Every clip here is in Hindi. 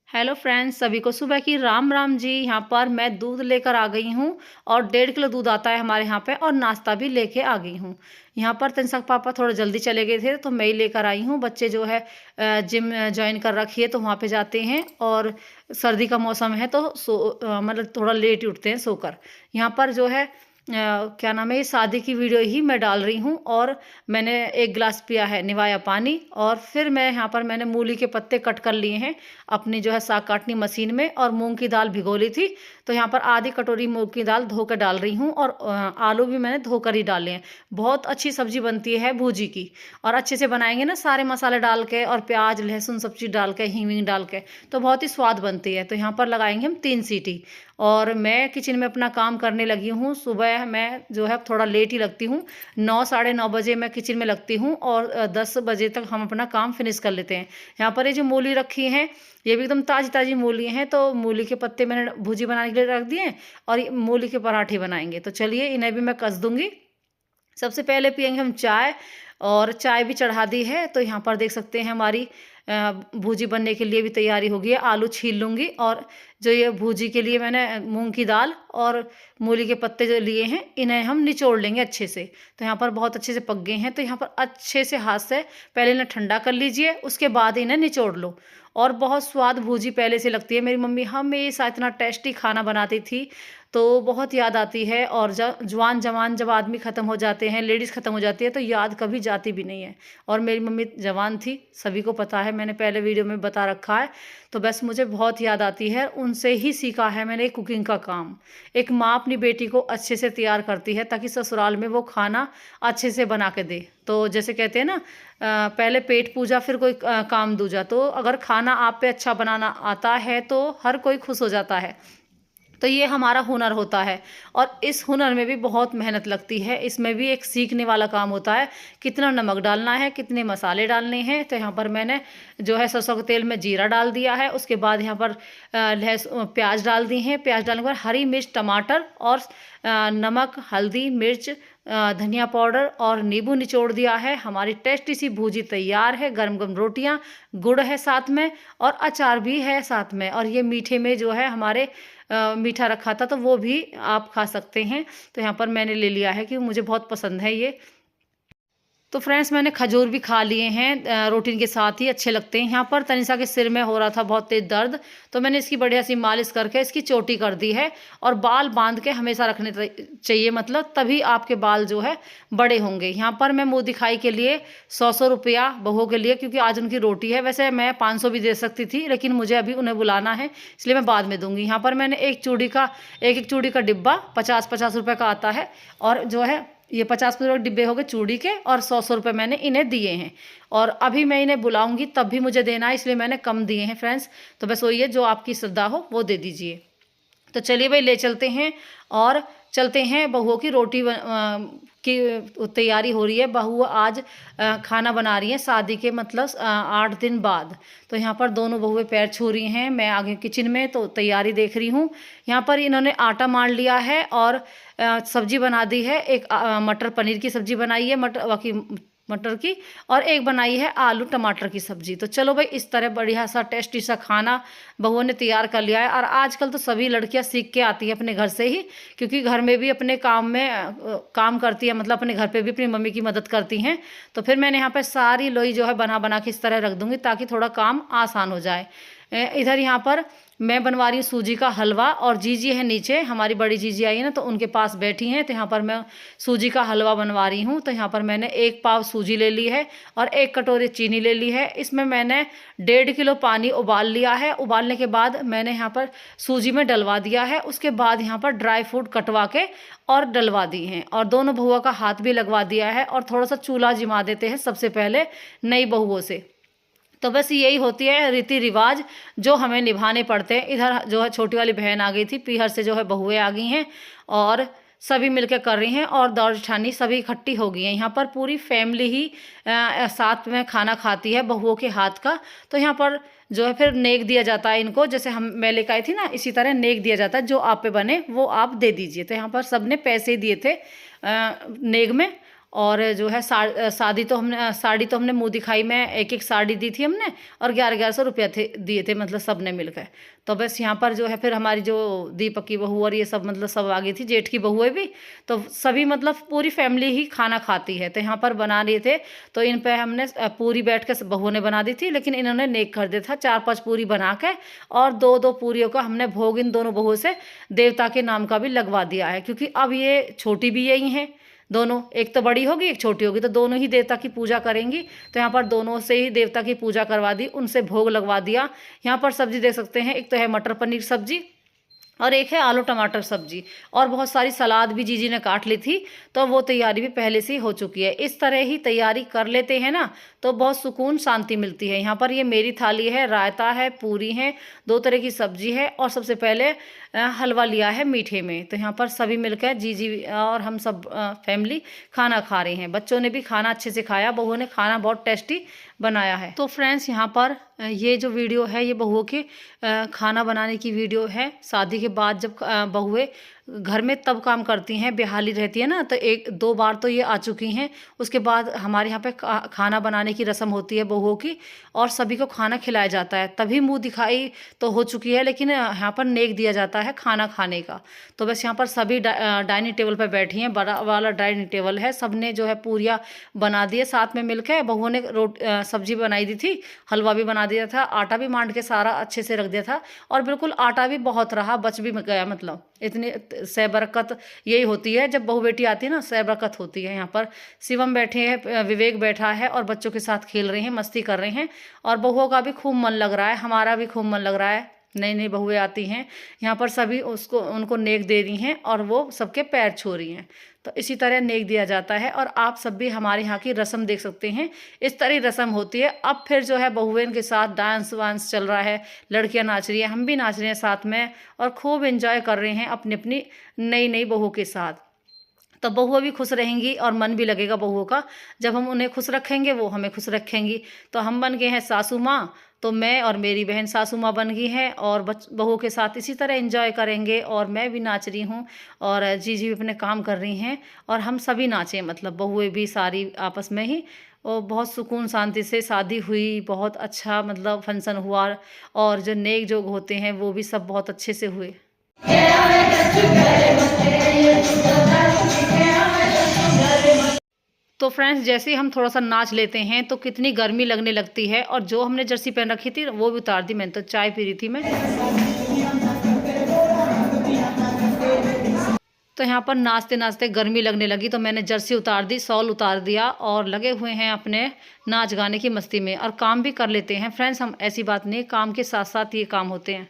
हेलो फ्रेंड्स, सभी को सुबह की राम राम जी। यहाँ पर मैं दूध लेकर आ गई हूँ और 1.5 किलो दूध आता है हमारे यहाँ पे और नाश्ता भी लेके आ गई हूँ। यहाँ पर तनिषा के पापा थोड़ा जल्दी चले गए थे तो मैं ही लेकर आई हूँ। बच्चे जो है जिम ज्वाइन कर रखी है तो वहाँ पे जाते हैं और सर्दी का मौसम है तो मतलब थोड़ा लेट ही उठते हैं सोकर। यहाँ पर जो है क्या नाम है, ये शादी की वीडियो ही मैं डाल रही हूँ। और मैंने 1 गिलास पिया है निवाया पानी और फिर मैं यहाँ पर मैंने मूली के पत्ते कट कर लिए हैं अपनी जो है साग काटनी मशीन में, और मूंग की दाल भिगो ली थी तो यहाँ पर आधी कटोरी मूंग की दाल धोकर डाल रही हूँ। और आलू भी मैंने धोकर ही डाले हैं। बहुत अच्छी सब्जी बनती है भूजी की, और अच्छे से बनाएंगे ना सारे मसाले डाल के और प्याज लहसुन सब चीज़ डाल के हींग वींग डाल के तो बहुत ही स्वाद बनती है। तो यहाँ पर लगाएंगे हम 3 सीटी और मैं किचन में अपना काम करने लगी हूँ। सुबह मैं जो है थोड़ा लेट ही लगती हूँ, 9 साढ़े 9 बजे मैं किचन में लगती हूँ और 10 बजे तक हम अपना काम फिनिश कर लेते हैं। यहाँ पर ये जो मूली रखी है ये भी एकदम ताज़ी ताज़ी मूली हैं, तो मूली के पत्ते मैंने भुजी बनाने के लिए रख दिए और ये मूली के पराठे बनाएंगे। तो चलिए इन्हें भी मैं कस दूंगी। सबसे पहले पियेंगे हम चाय, और चाय भी चढ़ा दी है। तो यहाँ पर देख सकते हैं हमारी भूजी बनने के लिए भी तैयारी हो गई है। आलू छील लूँगी और जो ये भूजी के लिए मैंने मूंग की दाल और मूली के पत्ते जो लिए हैं इन्हें हम निचोड़ लेंगे अच्छे से। तो यहाँ पर बहुत अच्छे से पक गए हैं, तो यहाँ पर अच्छे से हाथ से पहले इन्हें ठंडा कर लीजिए, उसके बाद इन्हें निचोड़ लो। और बहुत स्वाद भूजी पहले से लगती है। मेरी मम्मी हमेशा इतना टेस्टी खाना बनाती थी, तो बहुत याद आती है। और जब जवान जब आदमी ख़त्म हो जाते हैं, लेडीज़ ख़त्म हो जाती है तो याद कभी जाती भी नहीं है। और मेरी मम्मी जवान थी, सभी को पता है, मैंने पहले वीडियो में बता रखा है। तो बस मुझे बहुत याद आती है, उनसे ही सीखा है मैंने कुकिंग का काम। एक माँ अपनी बेटी को अच्छे से तैयार करती है ताकि ससुराल में वो खाना अच्छे से बना के दे। तो जैसे कहते हैं ना, पहले पेट पूजा फिर कोई काम दूजा। तो अगर खाना आप पे अच्छा बनाना आता है तो हर कोई खुश हो जाता है। तो ये हमारा हुनर होता है, और इस हुनर में भी बहुत मेहनत लगती है। इसमें भी एक सीखने वाला काम होता है, कितना नमक डालना है, कितने मसाले डालने हैं। तो यहाँ पर मैंने जो है सरसों के तेल में जीरा डाल दिया है। उसके बाद यहाँ पर लहसुन प्याज डाल दी हैं। प्याज डालने के बाद हरी मिर्च टमाटर और नमक हल्दी मिर्च धनिया पाउडर और नींबू निचोड़ दिया है। हमारी टेस्टी सी भूजी तैयार है। गरम गरम रोटियां, गुड़ है साथ में और अचार भी है साथ में। और ये मीठे में जो है हमारे मीठा रखा था तो वो भी आप खा सकते हैं। तो यहाँ पर मैंने ले लिया है कि मुझे बहुत पसंद है ये। तो फ्रेंड्स मैंने खजूर भी खा लिए हैं रोटी के साथ ही, अच्छे लगते हैं। यहाँ पर तनिषा के सिर में हो रहा था बहुत तेज दर्द, तो मैंने इसकी बढ़िया सी मालिश करके इसकी चोटी कर दी है। और बाल बांध के हमेशा रखने चाहिए, मतलब तभी आपके बाल जो है बड़े होंगे। यहाँ पर मैं मुँह दिखाई के लिए 100 रुपया बहुओं के लिए, क्योंकि आज उनकी रोटी है। वैसे मैं 500 भी दे सकती थी, लेकिन मुझे अभी उन्हें बुलाना है इसलिए मैं बाद में दूंगी। यहाँ पर मैंने एक चूड़ी का डिब्बा 50-50 रुपये का आता है, और जो है ये 50-50 डिब्बे हो गए चूड़ी के, और 100 रुपये मैंने इन्हें दिए हैं। और अभी मैं इन्हें बुलाऊंगी तब भी मुझे देना है, इसलिए मैंने कम दिए हैं फ्रेंड्स। तो बस वही है, जो आपकी श्रद्धा हो वो दे दीजिए। तो चलिए भाई ले चलते हैं और चलते हैं। बहुओं की रोटी की तैयारी हो रही है। बहू आज खाना बना रही हैं शादी के मतलब 8 दिन बाद। तो यहाँ पर दोनों बहुएं पैर छू रही हैं, मैं आगे किचन में तो तैयारी देख रही हूँ। यहाँ पर इन्होंने आटा मान लिया है और सब्जी बना दी है। एक मटर पनीर की सब्जी बनाई है, मटर की, और एक बनाई है आलू टमाटर की सब्जी। तो चलो भाई इस तरह बढ़िया सा टेस्टी सा खाना बहुओं ने तैयार कर लिया है। और आजकल तो सभी लड़कियां सीख के आती हैं अपने घर से ही, क्योंकि घर में भी अपने काम में काम करती है, मतलब अपने घर पे भी अपनी मम्मी की मदद करती हैं। तो फिर मैंने यहाँ पे सारी लोई जो है बना बना के इस तरह रख दूँगी ताकि थोड़ा काम आसान हो जाए। इधर यहाँ पर मैं बनवा रही हूँ सूजी का हलवा, और जीजी है नीचे, हमारी बड़ी जीजी आई है ना तो उनके पास बैठी हैं। तो यहाँ पर मैं सूजी का हलवा बनवा रही हूँ। तो यहाँ पर मैंने 1 पाव सूजी ले ली है और 1 कटोरी चीनी ले ली है। इसमें मैंने 1.5 किलो पानी उबाल लिया है। उबालने के बाद मैंने यहाँ पर सूजी में डलवा दिया है। उसके बाद यहाँ पर ड्राई फ्रूट कटवा के और डलवा दी हैं, और दोनों बहुओं का हाथ भी लगवा दिया है। और थोड़ा सा चूल्हा जिमा देते हैं सबसे पहले नई बहुओं से। तो बस यही होती है रीति रिवाज जो हमें निभाने पड़ते हैं। इधर जो है छोटी वाली बहन आ गई थी, पीहर से जो है बहुएं आ गई हैं और सभी मिलकर कर रही हैं, और दौड़ ठानी सभी इकट्ठी हो गई हैं। यहाँ पर पूरी फैमिली ही साथ में खाना खाती है बहुओं के हाथ का। तो यहाँ पर जो है फिर नेक दिया जाता है इनको, जैसे मैं लेकर आई थी ना, इसी तरह नेक दिया जाता है। जो आप पे बने वो आप दे दीजिए। तो यहाँ पर सब ने पैसे दिए थे नेक में, और जो है साड़ी तो हमने मुँह दिखाई में एक साड़ी दी थी हमने, और 1100 रुपया दिए थे, मतलब सब ने मिलकर। तो बस यहाँ पर जो है फिर हमारी जो दीपक की बहू और ये सब मतलब सब आ गई थी, जेठ की बहुएं भी, तो सभी मतलब पूरी फैमिली ही खाना खाती है। तो यहाँ पर बना रहे थे, तो इन पे हमने पूरी बैठ के बहू ने बना दी थी, लेकिन इन्होंने नेक कर दिया था 4-5 पूरी बना के, और 2-2 पूरियों का हमने भोग इन दोनों बहुओं से देवता के नाम का भी लगवा दिया है, क्योंकि अब ये छोटी भी यही हैं दोनों, एक तो बड़ी होगी एक छोटी होगी, तो दोनों ही देवता की पूजा करेंगी। तो यहाँ पर दोनों से ही देवता की पूजा करवा दी, उनसे भोग लगवा दिया। यहाँ पर सब्जी देख सकते हैं, एक तो है मटर पनीर सब्जी और एक है आलू टमाटर सब्जी, और बहुत सारी सलाद भी जीजी ने काट ली थी, तो वो तैयारी भी पहले से ही हो चुकी है। इस तरह ही तैयारी कर लेते हैं ना, तो बहुत सुकून शांति मिलती है। यहाँ पर ये मेरी थाली है, रायता है, पूरी है, 2 तरह की सब्जी है, और सबसे पहले हलवा लिया है मीठे में। तो यहाँ पर सभी मिलकर जीजी और हम सब फैमिली खाना खा रहे हैं। बच्चों ने भी खाना अच्छे से खाया, बहुओं ने खाना बहुत टेस्टी बनाया है। तो फ्रेंड्स यहाँ पर ये जो वीडियो है ये बहुओं के खाना बनाने की वीडियो है। शादी के बाद जब बहुएं घर में तब काम करती हैं, बेहाली रहती है ना, तो 1-2 बार तो ये आ चुकी हैं। उसके बाद हमारे यहाँ पे खाना बनाने की रस्म होती है बहुओं की, और सभी को खाना खिलाया जाता है। तभी मुंह दिखाई तो हो चुकी है, लेकिन यहाँ पर नेक दिया जाता है खाना खाने का। तो बस यहाँ पर सभी डाइनिंग टेबल पर बैठी हैं, बड़ा वाला डाइनिंग टेबल है। सब ने जो है पूरियाँ बना दिए साथ में मिलकर। बहुओं ने सब्जी बनाई दी थी, हलवा भी बना दिया था, आटा भी मांड के सारा अच्छे से रख दिया था, और बिल्कुल आटा भी बहुत रहा, बच भी गया। मतलब इतनी सहबरकत यही होती है जब बहू बेटी आती है ना, सहबरकत होती है। यहाँ पर शिवम बैठे हैं, विवेक बैठा है, और बच्चों के साथ खेल रहे हैं, मस्ती कर रहे हैं, और बहुओं का भी खूब मन लग रहा है, हमारा भी खूब मन लग रहा है। नई नई बहुएं आती हैं यहाँ पर, सभी उनको नेक दे रही हैं, और वो सबके पैर छू रही हैं। तो इसी तरह नेक दिया जाता है। और आप सब भी हमारे यहाँ की रस्म देख सकते हैं, इस तरह रस्म होती है। अब फिर जो है बहुएं के साथ डांस वांस चल रहा है, लड़कियाँ नाच रही हैं, हम भी नाच रहे हैं साथ में, और खूब एंजॉय कर रहे हैं अपनी अपनी नई नई बहू के साथ। तो बहुएं भी खुश रहेंगी और मन भी लगेगा बहुओं का। जब हम उन्हें खुश रखेंगे वो हमें खुश रखेंगी। तो हम बन गए हैं सासू माँ, तो मैं और मेरी बहन सासू माँ बन गई हैं, और बहू के साथ इसी तरह एंजॉय करेंगे। और मैं भी नाच रही हूँ, और जीजी भी अपने काम कर रही हैं, और हम सभी नाचें, मतलब बहुएं भी सारी आपस में ही। और बहुत सुकून शांति से शादी हुई, बहुत अच्छा मतलब फंक्शन हुआ, और जो नेक जोग होते हैं वो भी सब बहुत अच्छे से हुए। तो फ्रेंड्स जैसे ही हम थोड़ा सा नाच लेते हैं तो कितनी गर्मी लगने लगती है, और जो हमने जर्सी पहन रखी थी वो भी उतार दी। मैंने तो चाय पी रही थी मैं। तो यहाँ पर नाचते नाचते गर्मी लगने लगी, तो मैंने जर्सी उतार दी, शॉल उतार दिया, और लगे हुए हैं अपने नाच गाने की मस्ती में, और काम भी कर लेते हैं फ्रेंड्स। हम ऐसी बात नहीं, काम के साथ साथ ये काम होते हैं।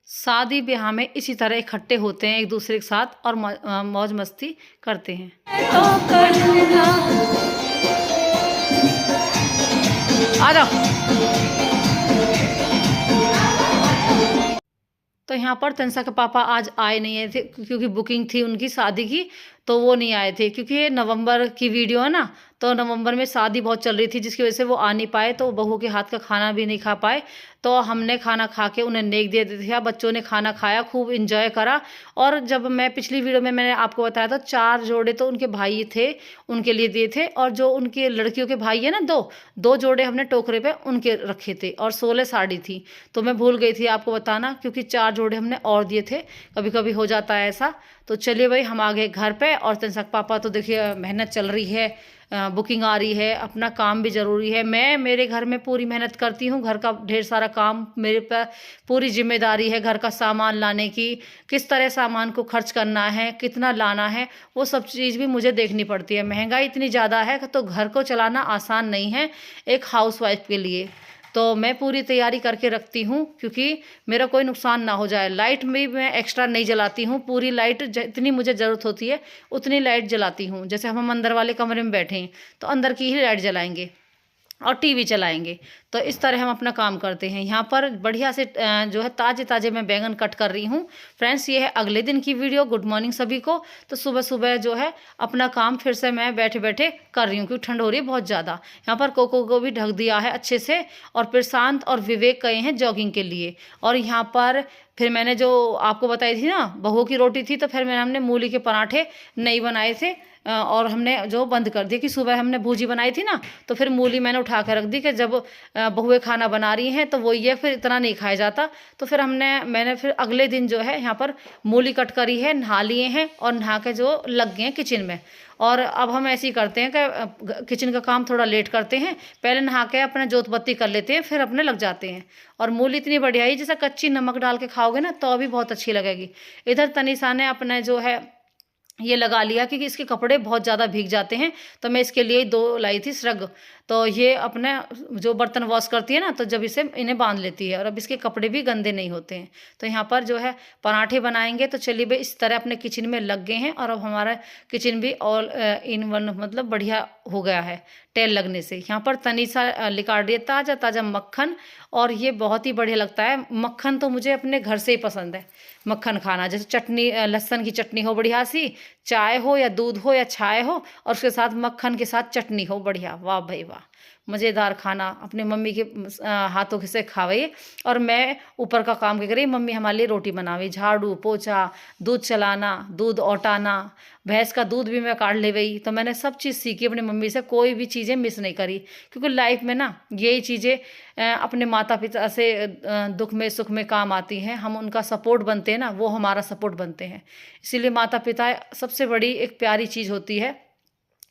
शादी ब्याह में इसी तरह इकट्ठे होते हैं एक दूसरे के साथ, और मौज मस्ती करते हैं। आ जाओ। तो यहाँ पर तनिषा के पापा आज आए नहीं थे, क्योंकि बुकिंग थी उनकी शादी की, तो वो नहीं आए थे। क्योंकि ये नवंबर की वीडियो है ना, तो नवंबर में शादी बहुत चल रही थी, जिसकी वजह से वो आ नहीं पाए, तो बहू के हाथ का खाना भी नहीं खा पाए। तो हमने खाना खा के उन्हें नेक दे दिया। बच्चों ने खाना खाया, खूब इंजॉय करा। और जब मैं पिछली वीडियो में मैंने आपको बताया था, 4 जोड़े तो उनके भाई थे, उनके लिए दिए थे, और जो उनके लड़कियों के भाई है ना, 2 जोड़े हमने टोकरे पे उनके रखे थे, और 16 साड़ी थी। तो मैं भूल गई थी आपको बताना, क्योंकि 4 जोड़े हमने और दिए थे। कभी कभी हो जाता है ऐसा। तो चलिए भाई, हम आ गए घर पे, और तनिषा के पापा तो देखिए मेहनत चल रही है, बुकिंग आ रही है, अपना काम भी ज़रूरी है। मैं मेरे घर में पूरी मेहनत करती हूँ, घर का ढेर सारा काम मेरे पर, पूरी जिम्मेदारी है घर का सामान लाने की, किस तरह सामान को खर्च करना है, कितना लाना है, वो सब चीज़ भी मुझे देखनी पड़ती है। महंगाई इतनी ज़्यादा है, तो घर को चलाना आसान नहीं है एक हाउसवाइफ के लिए। तो मैं पूरी तैयारी करके रखती हूँ, क्योंकि मेरा कोई नुकसान ना हो जाए। लाइट भी मैं एक्स्ट्रा नहीं जलाती हूँ, पूरी लाइट जितनी मुझे ज़रूरत होती है उतनी लाइट जलाती हूँ। जैसे हम अंदर वाले कमरे में बैठे हैं तो अंदर की ही लाइट जलाएंगे, और टीवी चलाएंगे। तो इस तरह हम अपना काम करते हैं। यहाँ पर बढ़िया से जो है ताज़े ताज़े मैं बैंगन कट कर रही हूँ। फ्रेंड्स, ये है अगले दिन की वीडियो। गुड मॉर्निंग सभी को। तो सुबह सुबह जो है अपना काम फिर से मैं बैठे बैठे कर रही हूँ, क्योंकि ठंड हो रही है बहुत ज़्यादा। यहाँ पर कोको को भी ढक दिया है अच्छे से, और प्रशांत और विवेक गए हैं जॉगिंग के लिए। और यहाँ पर फिर मैंने जो आपको बताई थी ना, बहुओं की रोटी थी, तो फिर हमने मूली के पराठे नहीं बनाए थे, और हमने जो बंद कर दिया कि सुबह हमने भूजी बनाई थी ना, तो फिर मूली मैंने उठा कर रख दी कि जब बहुएं खाना बना रही हैं तो वो ये फिर इतना नहीं खाया जाता। तो फिर मैंने फिर अगले दिन जो है यहाँ पर मूली कट करी है, नहा लिए हैं और नहा के जो लग गए हैं किचन में। और अब हम ऐसे ही करते हैं कि किचन का काम थोड़ा लेट करते हैं, पहले नहा के अपने जोत बत्ती कर लेते हैं, फिर अपने लग जाते हैं। और मूली इतनी बढ़िया है, जैसे कच्ची नमक डाल के खाओगे ना तो भी बहुत अच्छी लगेगी। इधर तनिषा ने अपने जो है ये लगा लिया, क्योंकि इसके कपड़े बहुत ज़्यादा भीग जाते हैं, तो मैं इसके लिए 2 लाई थी श्रग। तो ये अपने जो बर्तन वॉश करती है ना, तो जब इसे इन्हें बांध लेती है, और अब इसके कपड़े भी गंदे नहीं होते हैं। तो यहाँ पर जो है पराठे बनाएंगे। तो चलिए भाई, इस तरह अपने किचन में लग गए हैं, और अब हमारा किचन भी ऑल इन वन मतलब बढ़िया हो गया है तेल लगने से। यहाँ पर तनिषा निकाल रही है ताज़ा ताज़ा मक्खन, और ये बहुत ही बढ़िया लगता है। मक्खन तो मुझे अपने घर से ही पसंद है, मक्खन खाना। जैसे चटनी, लहसुन की चटनी हो बढ़िया सी, चाय हो या दूध हो या छाय हो, और उसके साथ मक्खन के साथ चटनी हो बढ़िया, वाह भाई वाह, मज़ेदार खाना। अपने मम्मी के हाथों से खावे। और मैं ऊपर का काम क्या करी, मम्मी हमारे लिए रोटी बनावी, झाड़ू पोछा, दूध चलाना, दूध औटाना, भैंस का दूध भी मैं काट ले गई। तो मैंने सब चीज़ सीखी अपनी मम्मी से, कोई भी चीज़ें मिस नहीं करी, क्योंकि लाइफ में ना यही चीज़ें अपने माता पिता से दुख में सुख में काम आती हैं। हम उनका सपोर्ट बनते हैं ना, वो हमारा सपोर्ट बनते हैं। इसीलिए माता पिता सबसे बड़ी एक प्यारी चीज़ होती है,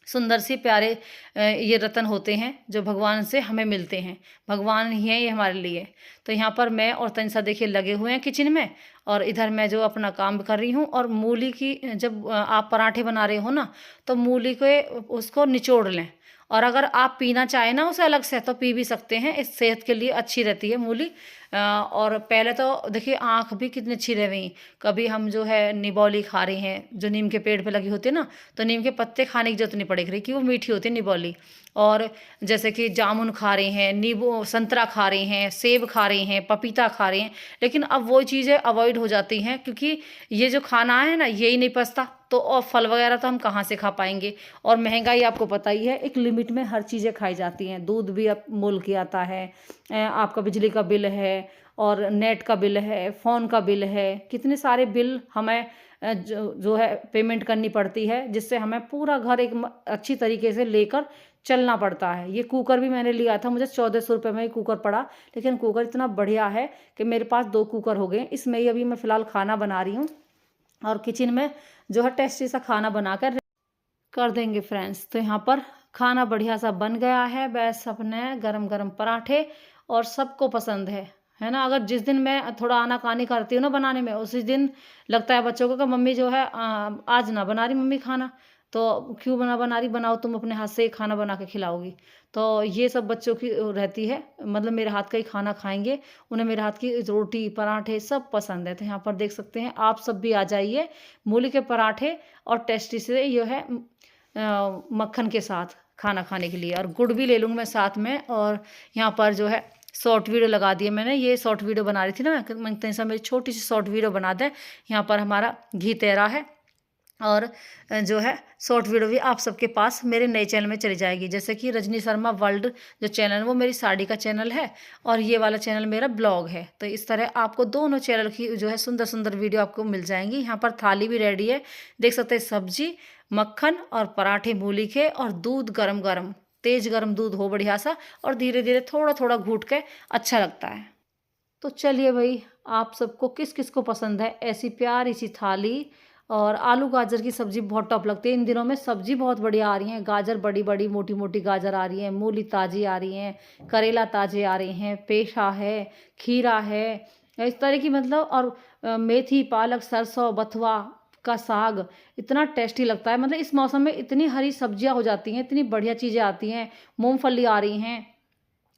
सुंदर सी प्यारे ये रतन होते हैं जो भगवान से हमें मिलते हैं। भगवान ही हैं ये हमारे लिए। तो यहाँ पर मैं और तनिषा देखिए लगे हुए हैं किचन में, और इधर मैं जो अपना काम कर रही हूँ। और मूली की जब आप पराठे बना रहे हो ना, तो मूली के उसको निचोड़ लें, और अगर आप पीना चाहें ना उसे अलग से, तो पी भी सकते हैं। इस सेहत के लिए अच्छी रहती है मूली। और पहले तो देखिए आँख भी कितनी अच्छी रह गई। कभी हम जो है निबौली खा रहे हैं, जो नीम के पेड़ पे लगी होती है ना, तो नीम के पत्ते खाने की जरूरत नहीं पड़ेगी, कि वो मीठी होती है निबौली। और जैसे कि जामुन खा रहे हैं, नींबू संतरा खा रहे हैं, सेब खा रहे हैं, पपीता खा रहे हैं, लेकिन अब वो चीज़ें अवॉइड हो जाती हैं, क्योंकि ये जो खाना है ना यही नहीं पचता। तो और फल वगैरह तो हम कहाँ से खा पाएंगे। और महंगाई आपको पता ही है, एक लिमिट में हर चीज़ें खाई जाती हैं। दूध भी अब मोल के आता है, आपका बिजली का बिल है, और नेट का बिल है, फ़ोन का बिल है, कितने सारे बिल हमें जो है पेमेंट करनी पड़ती है, जिससे हमें पूरा घर एक अच्छी तरीके से लेकर चलना पड़ता है। ये कुकर भी मैंने लिया था, मुझे 1400 रुपये में ही कुकर पड़ा, लेकिन कुकर इतना बढ़िया है कि मेरे पास 2 कुकर हो गए। इसमें ही अभी मैं फ़िलहाल खाना बना रही हूँ, और किचन में जो है टेस्टी सा खाना बनाकर कर देंगे फ्रेंड्स। तो यहाँ पर खाना बढ़िया सा बन गया है, बस अपने गरम गरम पराठे, और सबको पसंद है ना। अगर जिस दिन मैं थोड़ा आनाकानी करती हूँ ना बनाने में, उसी दिन लगता है बच्चों को कि मम्मी जो है आज ना बना रही मम्मी खाना, तो क्यों बना रही, बनाओ तुम अपने हाथ से ही खाना बना के खिलाओगी। तो ये सब बच्चों की रहती है, मतलब मेरे हाथ का ही खाना खाएंगे, उन्हें मेरे हाथ की रोटी पराठे सब पसंद है। तो यहाँ पर देख सकते हैं, आप सब भी आ जाइए मूली के पराठे और टेस्टी से ये है मक्खन के साथ खाना खाने के लिए। और गुड़ भी ले लूँगी मैं साथ में। और यहाँ पर जो है शॉर्ट वीडियो लगा दिए मैंने, ये शॉर्ट वीडियो बना रही थी ना मैं, तनिषा मेरी छोटी सी शॉर्ट वीडियो बना दें। यहाँ पर हमारा घी तेरा है, और जो है शॉर्ट वीडियो भी आप सबके पास मेरे नए चैनल में चली जाएगी। जैसे कि रजनी शर्मा वर्ल्ड जो चैनल है वो मेरी साड़ी का चैनल है, और ये वाला चैनल मेरा ब्लॉग है। तो इस तरह आपको दोनों चैनल की जो है सुंदर सुंदर वीडियो आपको मिल जाएंगी। यहाँ पर थाली भी रेडी है, देख सकते हैं, सब्जी, मक्खन और पराठे मूली के, और दूध गरम गरम, तेज गरम दूध हो बढ़िया सा, और धीरे धीरे थोड़ा थोड़ा घूट के अच्छा लगता है। तो चलिए भाई, आप सबको किस किस को पसंद है ऐसी प्यारी सी थाली। और आलू गाजर की सब्ज़ी बहुत टॉप लगती है। इन दिनों में सब्ज़ी बहुत बढ़िया आ रही हैं, गाजर बड़ी बड़ी मोटी मोटी गाजर आ रही हैं, मूली ताज़ी आ रही हैं, करेला ताज़े आ रहे हैं, पेठा है, खीरा है, इस तरह की मतलब। और मेथी, पालक, सरसों, बथुआ का साग इतना टेस्टी लगता है। मतलब इस मौसम में इतनी हरी सब्जियां हो जाती हैं, इतनी बढ़िया चीज़ें आती हैं, मूंगफली आ रही हैं।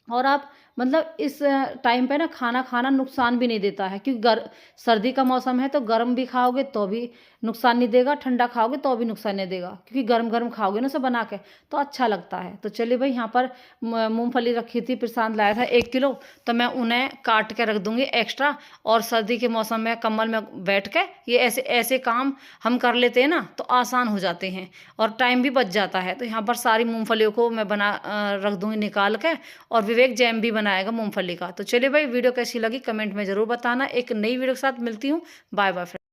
और आप मतलब इस टाइम पे ना खाना खाना नुकसान भी नहीं देता है, क्योंकि सर्दी का मौसम है तो गर्म भी खाओगे तो भी नुकसान नहीं देगा, ठंडा खाओगे तो भी नुकसान नहीं देगा, क्योंकि गर्म गर्म खाओगे ना उसे बना के तो अच्छा लगता है। तो चलिए भाई, यहाँ पर मूंगफली रखी थी, प्रशांत लाया था 1 किलो, तो मैं उन्हें काट के रख दूंगी एक्स्ट्रा। और सर्दी के मौसम में कम्बल में बैठ के ये ऐसे ऐसे काम हम कर लेते हैं ना तो आसान हो जाते हैं और टाइम भी बच जाता है। तो यहाँ पर सारी मूंगफलियों को मैं रख दूंगी निकाल के, और विवेक जैम भी बनाएगा मूंगफली का। तो चलिए भाई, वीडियो कैसी लगी कमेंट में ज़रूर बताना। एक नई वीडियो के साथ मिलती हूँ। Bye bye.